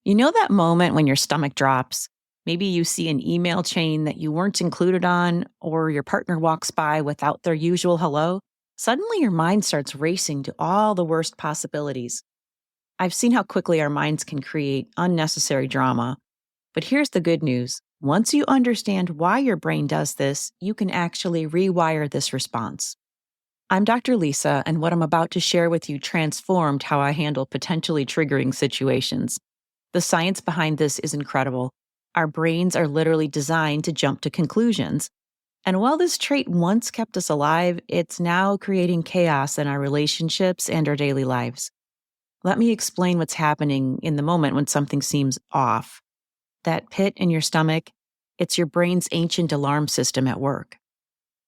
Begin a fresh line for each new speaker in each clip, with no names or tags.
You know that moment when your stomach drops? Maybe you see an email chain that you weren't included on, or your partner walks by without their usual hello. Suddenly, your mind starts racing to all the worst possibilities. I've seen how quickly our minds can create unnecessary drama. But here's the good news. Once you understand why your brain does this, you can actually rewire this response. I'm Dr. Lisa, and what I'm about to share with you transformed how I handle potentially triggering situations. The science behind this is incredible. Our brains are literally designed to jump to conclusions. And while this trait once kept us alive, it's now creating chaos in our relationships and our daily lives. Let me explain what's happening in the moment when something seems off. That pit in your stomach, it's your brain's ancient alarm system at work.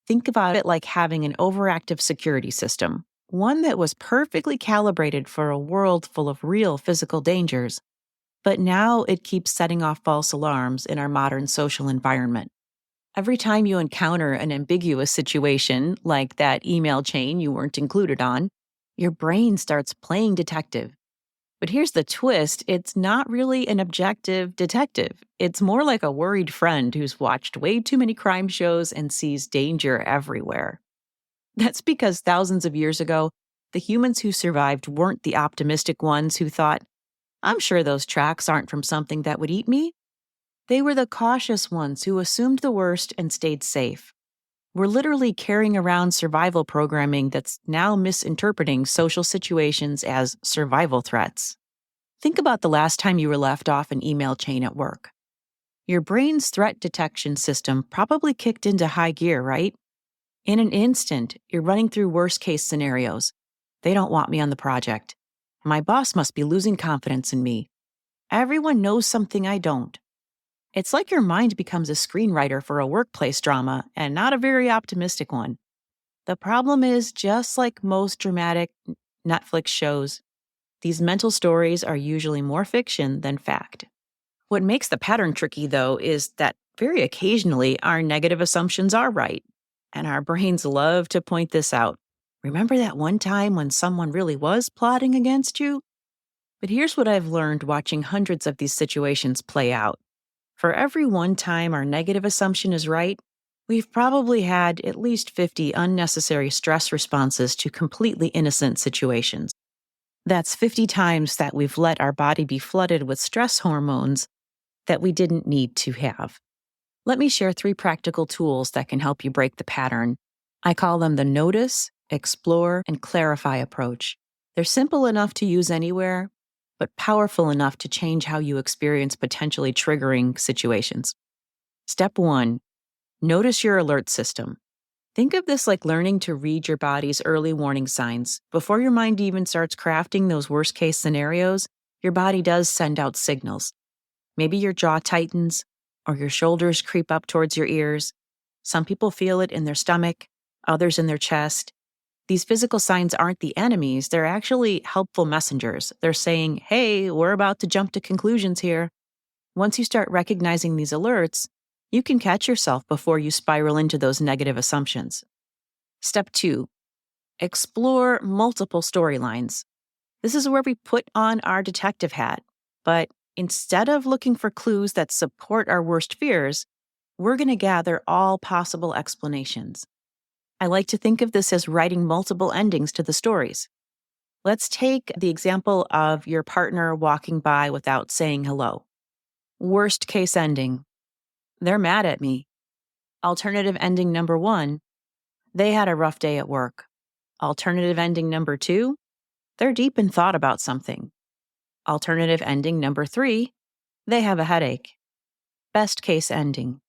Think about it like having an overactive security system, one that was perfectly calibrated for a world full of real physical dangers. But now it keeps setting off false alarms in our modern social environment. Every time you encounter an ambiguous situation, like that email chain you weren't included on, your brain starts playing detective. But here's the twist, it's not really an objective detective. It's more like a worried friend who's watched way too many crime shows and sees danger everywhere. That's because thousands of years ago, the humans who survived weren't the optimistic ones who thought, I'm sure those tracks aren't from something that would eat me. They were the cautious ones who assumed the worst and stayed safe. We're literally carrying around survival programming that's now misinterpreting social situations as survival threats. Think about the last time you were left off an email chain at work. Your brain's threat detection system probably kicked into high gear, right? In an instant, you're running through worst case scenarios. They don't want me on the project. My boss must be losing confidence in me. Everyone knows something I don't. It's like your mind becomes a screenwriter for a workplace drama, and not a very optimistic one. The problem is, just like most dramatic Netflix shows, these mental stories are usually more fiction than fact. What makes the pattern tricky, though, is that very occasionally our negative assumptions are right, and our brains love to point this out. Remember that one time when someone really was plotting against you? But here's what I've learned watching hundreds of these situations play out. For every one time our negative assumption is right, we've probably had at least 50 unnecessary stress responses to completely innocent situations. That's 50 times that we've let our body be flooded with stress hormones that we didn't need to have. Let me share 3 practical tools that can help you break the pattern. I call them the notice, explore, and clarify approach. They're simple enough to use anywhere, but powerful enough to change how you experience potentially triggering situations. Step 1, notice your alert system. Think of this like learning to read your body's early warning signs. Before your mind even starts crafting those worst case scenarios, your body does send out signals. Maybe your jaw tightens, or your shoulders creep up towards your ears. Some people feel it in their stomach, others in their chest. These physical signs aren't the enemies, they're actually helpful messengers. They're saying, hey, we're about to jump to conclusions here. Once you start recognizing these alerts, you can catch yourself before you spiral into those negative assumptions. Step 2, explore multiple storylines. This is where we put on our detective hat, but instead of looking for clues that support our worst fears, we're going to gather all possible explanations. I like to think of this as writing multiple endings to the stories. Let's take the example of your partner walking by without saying hello. Worst case ending. They're mad at me. Alternative ending number 1. They had a rough day at work. Alternative ending number 2. They're deep in thought about something. Alternative ending number 3. They have a headache. Best case ending.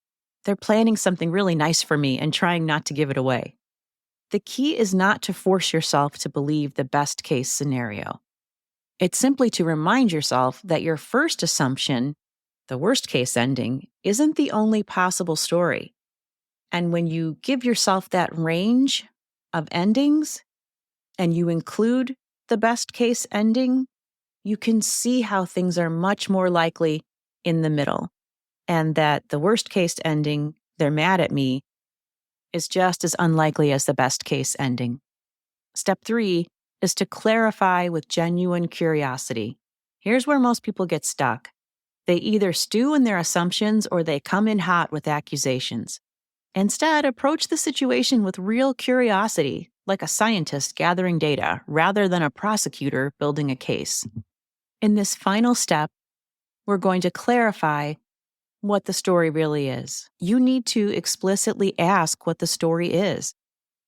They're planning something really nice for me and trying not to give it away. The key is not to force yourself to believe the best case scenario. It's simply to remind yourself that your first assumption, the worst case ending, isn't the only possible story. And when you give yourself that range of endings and you include the best case ending, you can see how things are much more likely in the middle, and that the worst case ending, they're mad at me, is just as unlikely as the best case ending. Step 3 is to clarify with genuine curiosity. Here's where most people get stuck. They either stew in their assumptions or they come in hot with accusations. Instead, approach the situation with real curiosity, like a scientist gathering data rather than a prosecutor building a case. In this final step, we're going to clarify what the story really is. You need to explicitly ask what the story is.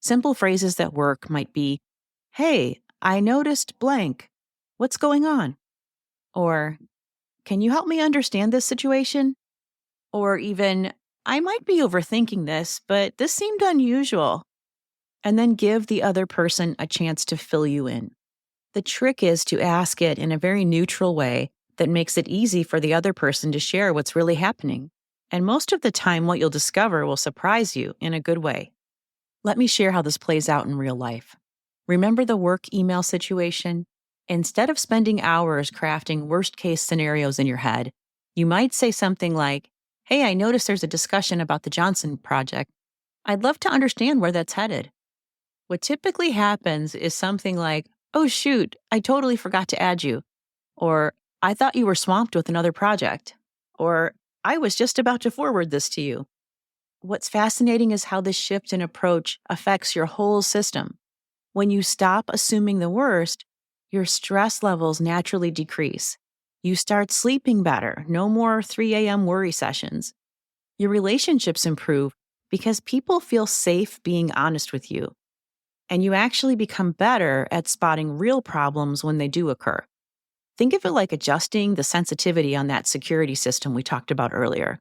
Simple phrases that work might be, "Hey, I noticed blank. What's going on?" Or, "Can you help me understand this situation?" Or even, "I might be overthinking this, but this seemed unusual." And then give the other person a chance to fill you in. The trick is to ask it in a very neutral way that makes it easy for the other person to share what's really happening. And most of the time, what you'll discover will surprise you in a good way. Let me share how this plays out in real life. Remember the work email situation? Instead of spending hours crafting worst case scenarios in your head, you might say something like, "Hey, I noticed there's a discussion about the Johnson project. I'd love to understand where that's headed." What typically happens is something like, "Oh, shoot, I totally forgot to add you." Or, "I thought you were swamped with another project." Or, "I was just about to forward this to you." What's fascinating is how this shift in approach affects your whole system. When you stop assuming the worst, your stress levels naturally decrease. You start sleeping better, no more 3 a.m. worry sessions. Your relationships improve because people feel safe being honest with you. And you actually become better at spotting real problems when they do occur. Think of it like adjusting the sensitivity on that security system we talked about earlier.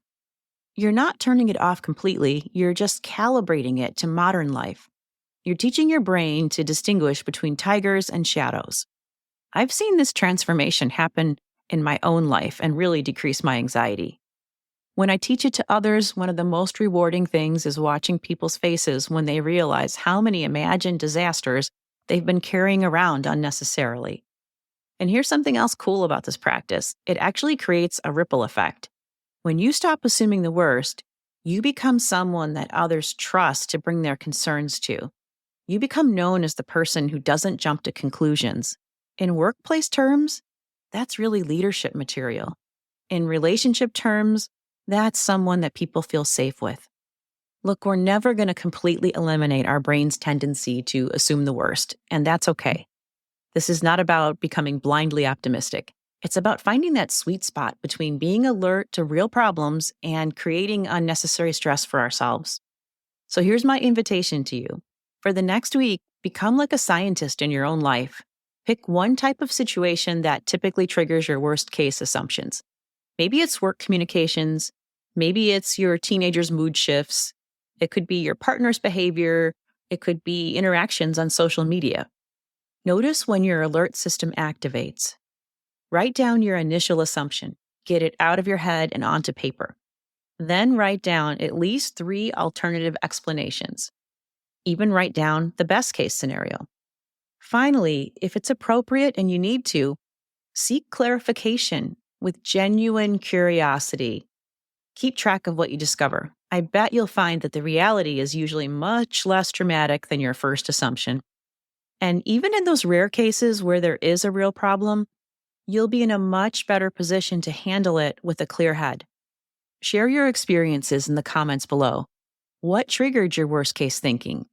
You're not turning it off completely, you're just calibrating it to modern life. You're teaching your brain to distinguish between tigers and shadows. I've seen this transformation happen in my own life and really decrease my anxiety. When I teach it to others, one of the most rewarding things is watching people's faces when they realize how many imagined disasters they've been carrying around unnecessarily. And here's something else cool about this practice. It actually creates a ripple effect. When you stop assuming the worst, you become someone that others trust to bring their concerns to. You become known as the person who doesn't jump to conclusions. In workplace terms, that's really leadership material. In relationship terms, that's someone that people feel safe with. Look, we're never going to completely eliminate our brain's tendency to assume the worst, and that's okay. This is not about becoming blindly optimistic. It's about finding that sweet spot between being alert to real problems and creating unnecessary stress for ourselves. So here's my invitation to you. For the next week, become like a scientist in your own life. Pick one type of situation that typically triggers your worst case assumptions. Maybe it's work communications. Maybe it's your teenager's mood shifts. It could be your partner's behavior. It could be interactions on social media. Notice when your alert system activates. Write down your initial assumption. Get it out of your head and onto paper. Then write down at least 3 alternative explanations. Even write down the best case scenario. Finally, if it's appropriate and you need to, seek clarification with genuine curiosity. Keep track of what you discover. I bet you'll find that the reality is usually much less dramatic than your first assumption. And even in those rare cases where there is a real problem, you'll be in a much better position to handle it with a clear head. Share your experiences in the comments below. What triggered your worst case thinking?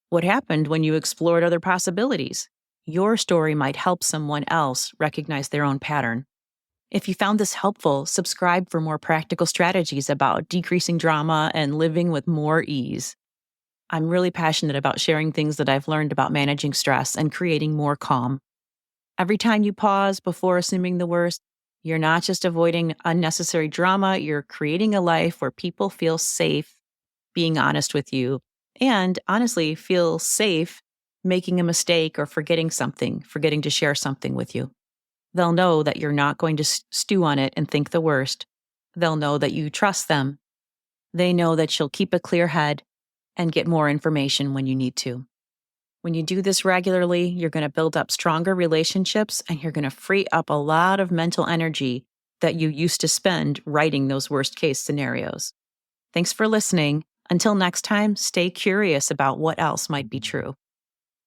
What happened when you explored other possibilities? Your story might help someone else recognize their own pattern. If you found this helpful, subscribe for more practical strategies about decreasing drama and living with more ease. I'm really passionate about sharing things that I've learned about managing stress and creating more calm. Every time you pause before assuming the worst, you're not just avoiding unnecessary drama, you're creating a life where people feel safe being honest with you and honestly feel safe making a mistake or forgetting to share something with you. They'll know that you're not going to stew on it and think the worst. They'll know that you trust them. They know that you'll keep a clear head and get more information when you need to. When you do this regularly, you're going to build up stronger relationships and you're going to free up a lot of mental energy that you used to spend writing those worst case scenarios. Thanks for listening. Until next time, stay curious about what else might be true.